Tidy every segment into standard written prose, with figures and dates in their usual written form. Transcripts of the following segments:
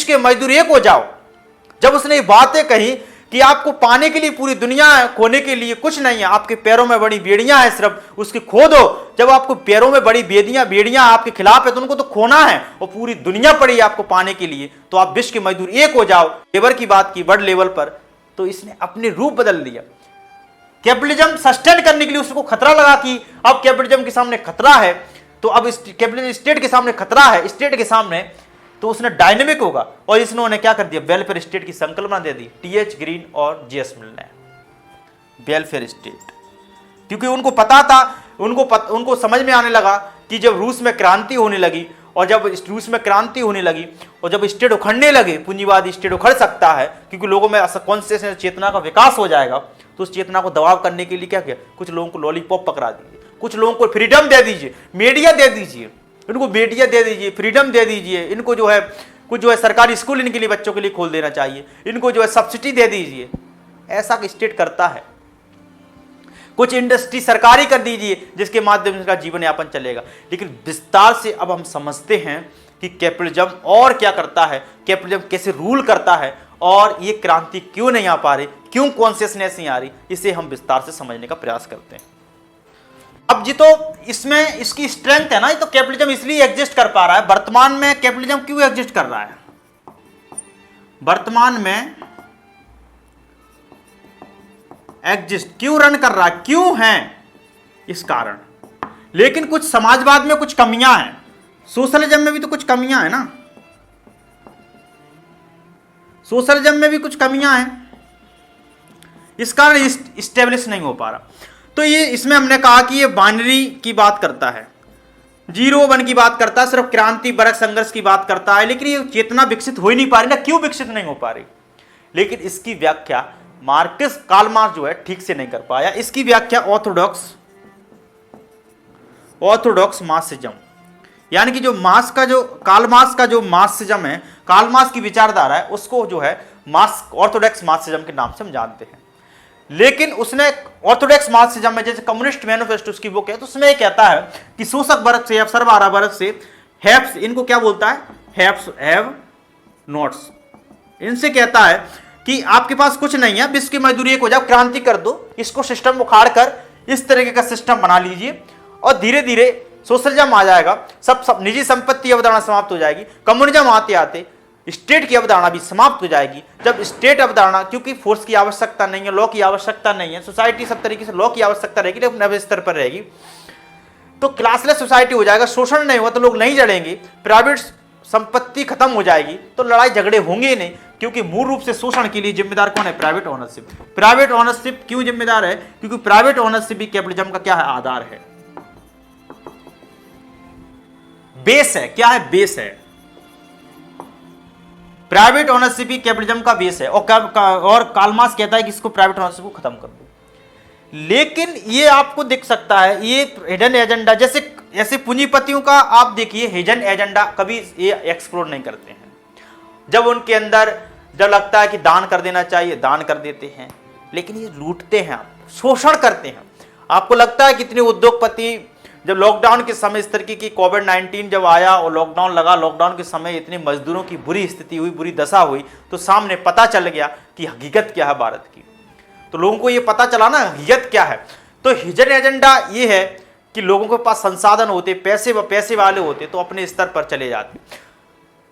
के मजदूर एक हो जाओ, जब उसने ये बातें कही कि आपको पाने के लिए पूरी दुनिया है, खोने के लिए कुछ नहीं है, आपके पैरों में बड़ी बेड़ियां हैं, सिर्फ उसकी खो दो। जब आपको पैरों में बड़ी बेड़ियां आपके खिलाफ है तो उनको तो खोना है, और पूरी दुनिया पड़ी है आपको पाने के लिए, तो आप विश्व के मजदूर एक हो जाओ। लेबर की बात की वर्ल्ड लेवल पर, तो इसने अपने रूप बदल दिया। कैपिटलिज्म सस्टेन करने के लिए उसको खतरा लगा कि अब कैपिटलिज्म के सामने खतरा है, तो अब कैपिटलिज्म स्टेट के सामने खतरा है, स्टेट के सामने, तो उसने डायनेमिक होगा। और इसने क्या कर दिया, वेलफेयर स्टेट की संकल्पना दे दी, टीएच ग्रीन और जीएस मिल ने, वेलफेयर स्टेट। क्योंकि उनको पता था, उनको समझ में आने लगा कि जब रूस में क्रांति होने लगी, और जब रूस में क्रांति होने लगी और जब स्टेट उखड़ने लगे, पूंजीवादी स्टेट उखड़ सकता है क्योंकि लोगों में कॉन्शियसनेस चेतना का विकास हो जाएगा, तो उस चेतना को दबाव करने के लिए क्या किया, कुछ लोगों को लॉलीपॉप पकड़ा दीजिए, कुछ लोगों को फ्रीडम दे दीजिए, मीडिया दे दीजिए, इनको मीडिया दे दीजिए, फ्रीडम दे दीजिए, इनको जो है कुछ जो है सरकारी स्कूल इनके लिए बच्चों के लिए खोल देना चाहिए, इनको जो है सब्सिडी दे दीजिए। ऐसा स्टेट करता है। कुछ इंडस्ट्री सरकारी कर दीजिए जिसके माध्यम से उनका जीवन यापन चलेगा। लेकिन विस्तार से अब हम समझते हैं कि कैपिटलिज्म और क्या करता है, कैपिटलिज्म कैसे रूल करता है, और ये क्रांति क्यों नहीं आ पा रही, क्यों कॉन्शियसनेस नहीं आ रही, इसे हम विस्तार से समझने का प्रयास करते हैं। अब जी तो इसमें इसकी स्ट्रेंथ है ना, तो कैपिटलिज्म इसलिए एग्जिस्ट कर पा रहा है। वर्तमान में कैपिटलिज्म क्यों एग्जिस्ट कर रहा है, वर्तमान में एग्जिस्ट क्यों रन कर रहा है, क्यों है, इस कारण। लेकिन कुछ समाजवाद में कुछ कमियां हैं, सोशलिज्म में भी तो कुछ कमियां हैं ना, सोशलिज्म में भी कुछ कमियां हैं, इस कारण स्टेब्लिश नहीं हो पा रहा। तो ये इसमें हमने कहा कि ये बाइनरी की बात करता है, 0-1 की बात करता है, सिर्फ क्रांति बरक संघर्ष की बात करता है, लेकिन ये चेतना विकसित हो ही नहीं पा रही ना। क्यों विकसित नहीं हो पा रही, लेकिन इसकी व्याख्या कार्ल मार्क्स जो है ठीक से नहीं कर पाया। इसकी व्याख्या ऑर्थोडॉक्स मार्क्सिज्म, यानी कि जो कार्ल मार्क्स का जो मार्क्सिज्म है, कार्ल मार्क्स की विचारधारा है, उसको जो है ऑर्थोडॉक्स मार्क्सिज्म के नाम से हम जानते हैं। लेकिन उसने ऑर्थोडॉक्स मार्क्सिज्म में, जैसे कम्युनिस्ट मैनिफेस्टो उसकी बुक है, तो उसमें कहता है कि शोषक वर्ग से या सर्वहारा वर्ग से हैव्स, इनको क्या बोलता है, हैव्स हैव नॉट्स, इनसे कहता है कि आपके पास कुछ नहीं है, विश्व की मजदूरी एक हो जाओ, क्रांति कर दो, इसको सिस्टम उखाड़ कर इस तरीके का सिस्टम बना लीजिए, और धीरे धीरे सोशलिज्म आ जाएगा, सब निजी संपत्ति अवधारणा समाप्त हो जाएगी। कम्युनिज्म आते आते स्टेट की अवधारणा भी समाप्त हो जाएगी। जब स्टेट अवधारणा, क्योंकि फोर्स की आवश्यकता नहीं है, लॉ की आवश्यकता नहीं है, सोसाइटी सब तरीके से लॉ की आवश्यकता रहेगी, लेकिन अपने स्तर पर रहेगी, तो क्लासलेस सोसाइटी हो जाएगा। शोषण नहीं हुआ तो लोग नहीं जड़ेंगे, प्राइवेट संपत्ति खत्म हो जाएगी, तो लड़ाई झगड़े होंगे ही नहीं, क्योंकि मूल रूप से शोषण के लिए जिम्मेदार कौन है, प्राइवेट ओनरशिप। प्राइवेट ओनरशिप क्यों जिम्मेदार है, क्योंकि प्राइवेट ओनरशिप भी कैपिटलिज्म का क्या है, आधार है, बेस है। क्या है, बेस है। प्राइवेट ओनरशिप ही कैपिटलिज्म का बेस है। और कार्ल मार्क्स कहता है कि इसको प्राइवेट ओनरशिप को खत्म कर दो। लेकिन ये आपको दिख सकता है, ये हिडन एजेंडा, जैसे पूंजीपतियों का आप देखिए, हिडन एजेंडा कभी ये एक्सप्लोर नहीं करते हैं। जब उनके अंदर जब लगता है कि दान कर देना चाहिए, दान कर देते हैं, लेकिन ये लूटते हैं, शोषण करते हैं। आपको लगता है कितने उद्योगपति, जब लॉकडाउन के समय इस तरीके की कोविड-19 जब आया और लॉकडाउन लगा, लॉकडाउन के समय इतने मजदूरों की बुरी स्थिति हुई, बुरी दशा हुई, तो सामने पता चल गया कि हकीकत क्या है भारत की। तो लोगों को ये पता चला ना हकीकत क्या है। तो हिडन एजेंडा ये है कि लोगों के पास संसाधन होते, पैसे वाले होते, तो अपने स्तर पर चले जाते।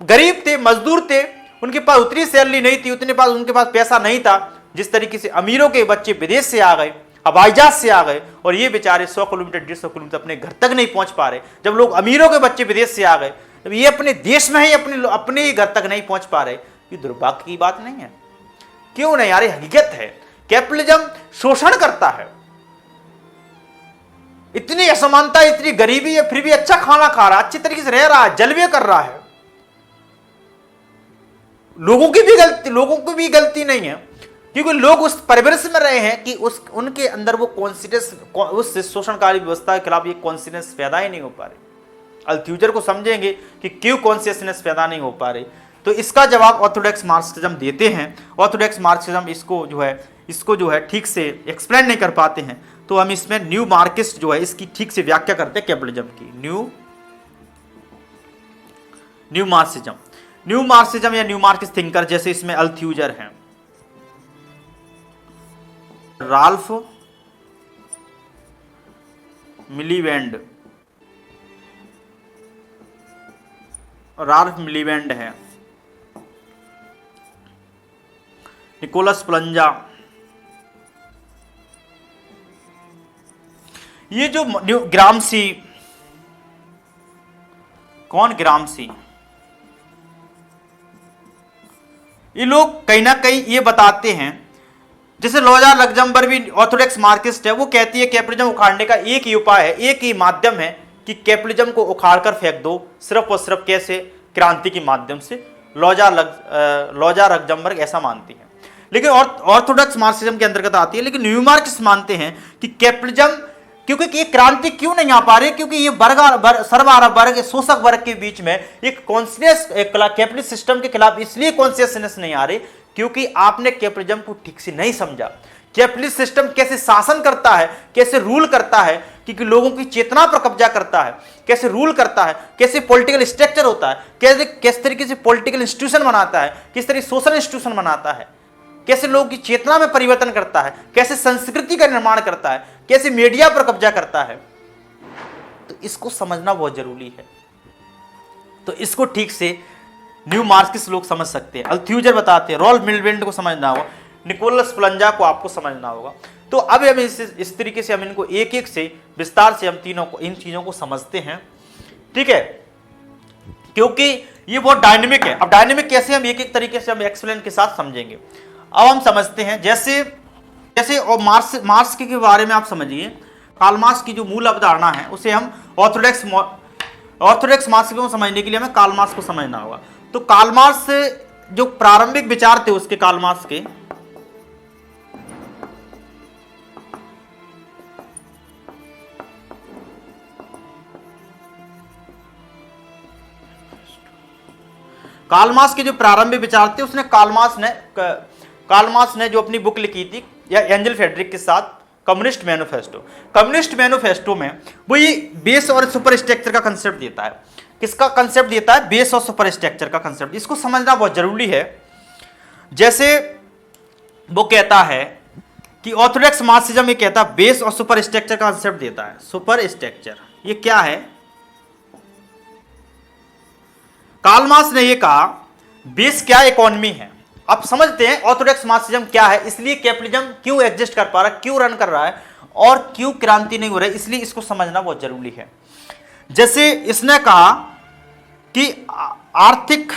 गरीब थे, मजदूर थे, उनके पास उतनी सैलरी नहीं थी, उनके पास पैसा नहीं था। जिस तरीके से अमीरों के बच्चे विदेश से आ गए, हवाई जहाज से आ गए, और ये बेचारे 100 किलोमीटर 150 किलोमीटर अपने घर तक नहीं पहुंच पा रहे। जब लोग अमीरों के बच्चे विदेश से आ गए, तब ये अपने देश में ही अपने ही घर तक नहीं पहुंच पा रहे। ये दुर्भाग्य की बात नहीं है? क्यों नहीं? यार हकीकत है, कैपिटलिज्म शोषण करता है। इतनी असमानता, इतनी गरीबी है, फिर भी अच्छा खाना खा रहा है, अच्छी तरीके से रह रहा है, जलवे कर रहा है। लोगों की भी गलती नहीं है, क्योंकि लोग उस परिवेश में रहे हैं कि उनके अंदर वो कॉन्सिडेंस, उस शोषणकारी व्यवस्था के खिलाफ ये कॉन्सिडेंस पैदा ही नहीं हो पा रही। फ्यूचर को समझेंगे कि क्यों कॉन्सियसनेस पैदा नहीं हो पा रही। तो इसका जवाब ऑर्थोडॉक्स मार्क्सिज्म देते हैं। ऑर्थोडॉक्स मार्क्सिज्म इसको जो है ठीक से एक्सप्लेन नहीं कर पाते हैं। तो हम इसमें न्यू मार्क्सिस्ट जो है इसकी ठीक से व्याख्या करते हैं कैपिटलिज्म की। न्यू मार्क्सिज्म न्यू मार्क्सिज्म या न्यू मार्क्सिस्ट थिंकर, जैसे इसमें अल्थ्यूजर हैं, राल्फ मिलीवेंड है, निकोलस प्लंजा, ये जो ग्रामसी, कौन ग्रामसी, ये लोग कहीं ना कहीं ये बताते हैं, जैसे लोजा लग्जमबर्ग भी ऑर्थोडॉक्स मार्क्सिस्ट है, वो कहती है कैपिटलिज्म उखाड़ने का एक ही उपाय है, एक ही माध्यम है कि कैपिटलिज्म को उखाड़ कर फेंक दो, सिर्फ और सिर्फ कैसे, क्रांति के माध्यम से। लोजा लग्जमबर्ग ऐसा मानती है, लेकिन ऑर्थोडॉक्स मार्क्सिज्म के अंतर्गत आती है। लेकिन न्यू मार्क्सिस्ट मानते हैं कि कैपिटलिज्म, क्योंकि ये क्रांति क्यों नहीं आ पा रही, क्योंकि ये सर्वहारा वर्ग, शोषक वर्ग के बीच में एक कॉन्शियस कैपिटलिस्ट सिस्टम के खिलाफ इसलिए कॉन्शियसनेस नहीं आ रही क्योंकि आपने कैपिटलिज्म को ठीक से नहीं समझा। कैपिटलिस्ट सिस्टम कैसे शासन करता है, कैसे रूल करता है, क्योंकि लोगों की चेतना पर कब्जा करता है, कैसे रूल करता है, कैसे पॉलिटिकल स्ट्रक्चर होता है, किस तरीके से पॉलिटिकल इंस्टीट्यूशन बनाता है, किस तरीके सोशल इंस्टीट्यूशन बनाता है, कैसे लोगों की चेतना में परिवर्तन करता है, कैसे संस्कृति का निर्माण करता है, कैसे मीडिया पर कब्जा करता है, तो इसको समझना बहुत जरूरी है। तो इसको ठीक से न्यू मार्क्सिस्ट लोग समझ सकते हैं। अल्थ्यूजर बताते हैं, रॉल्फ मिलीवेंड को समझना होगा, निकोलस प्लंजा को आपको समझना होगा। तो अब हम इस तरीके से हम इनको एक एक से विस्तार से हम तीनों को, इन चीजों को समझते हैं, ठीक है, क्योंकि ये बहुत डायनेमिक है। अब डायनेमिक कैसे, हम एक एक तरीके से हम एक्सप्लेन के साथ समझेंगे। अब हम समझते हैं, जैसे और मार्क्स के बारे में आप समझिए, कार्ल मार्क्स की जो मूल अवधारणा है उसे हम ऑर्थोडॉक्स मार्क्सिज्म को समझने के लिए हमें कार्ल मार्क्स को समझना होगा। तो कार्ल मार्क्स जो प्रारंभिक विचार थे उसके, कार्ल मार्क्स के जो प्रारंभिक विचार थे, उसने कार्ल मार्क्स ने जो अपनी बुक लिखी थी या एंजल फेडरिक के साथ, कम्युनिस्ट मैनिफेस्टो में वो ये बेस और सुपर स्ट्रक्चर का कंसेप्ट देता है। किसका कंसेप्ट देता है? बेस और सुपर स्ट्रक्चर का कंसेप्ट। इसको समझना बहुत जरूरी है। जैसे वो कहता है कि ऑर्थोडॉक्स मार्क्सिज्म ये कहता है बेस और सुपर स्ट्रक्चर का कंसेप्ट देता है। सुपर स्ट्रक्चर ये क्या है? कार्ल मार्क्स ने ये कहा बेस क्या इकोनॉमी है। अब समझते हैं ऑर्थोडॉक्स मार्क्सिज्म क्या है, इसलिए कैपिटलिज्म क्यों एग्जिस्ट कर पा रहा है, क्यों रन कर रहा है और क्यों क्रांति नहीं हो रही, इसलिए इसको समझना बहुत जरूरी है। जैसे इसने कहा कि आर्थिक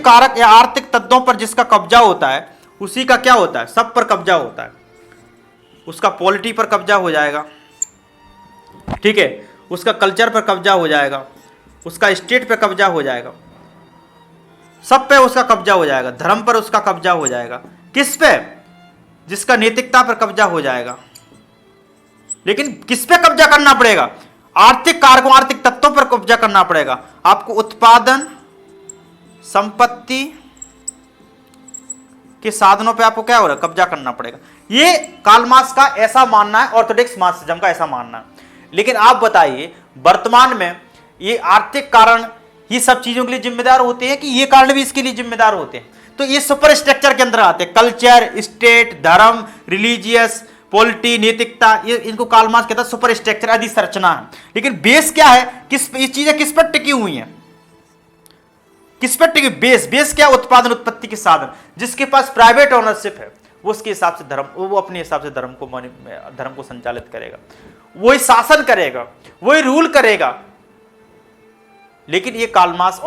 कारक या आर्थिक तत्वों पर जिसका कब्जा होता है उसी का क्या होता है? सब पर कब्जा होता है। उसका पॉलिटी पर कब्जा हो जाएगा, ठीक है, उसका कल्चर पर कब्जा हो जाएगा, उसका स्टेट पे कब्जा हो जाएगा, सब पे उसका कब्जा हो जाएगा, धर्म पर उसका कब्जा हो जाएगा। किस पे? जिसका नैतिकता पर कब्जा हो जाएगा। लेकिन किस पे कब्जा करना पड़ेगा? आर्थिक कारकों, आर्थिक तत्वों पर कब्जा करना पड़ेगा। आपको उत्पादन, संपत्ति के साधनों पे आपको क्या हो रहा है? कब्जा करना पड़ेगा। ये कार्ल मार्क्स का ऐसा मानना है, ऑर्थोडॉक्स मार्क्सिज्म का ऐसा मानना है। लेकिन आप बताइए वर्तमान में ये आर्थिक कारण ही सब चीजों के लिए जिम्मेदार होते हैं कि ये कारण भी इसके लिए जिम्मेदार होते हैं? तो ये सुपर स्ट्रक्चर के अंदर आते हैं। कल्चर, स्टेट, धर्म, रिलीजियस, पॉलिटी, नैतिकता, ये इनको कार्ल मार्क्स कहता है सुपर स्ट्रक्चर, अधिसंरचना है। लेकिन बेस क्या है? ये चीजें किस पर टिकी हुई हैं? किस पर टिकी? बेस क्या? उत्पादन, उत्पत्ति के साधन। जिसके पास प्राइवेट ओनरशिप है वो उसके हिसाब से वो अपने हिसाब से धर्म को संचालित करेगा, वही शासन करेगा, वही रूल करेगा। लेकिन ये कार्ल मार्क्स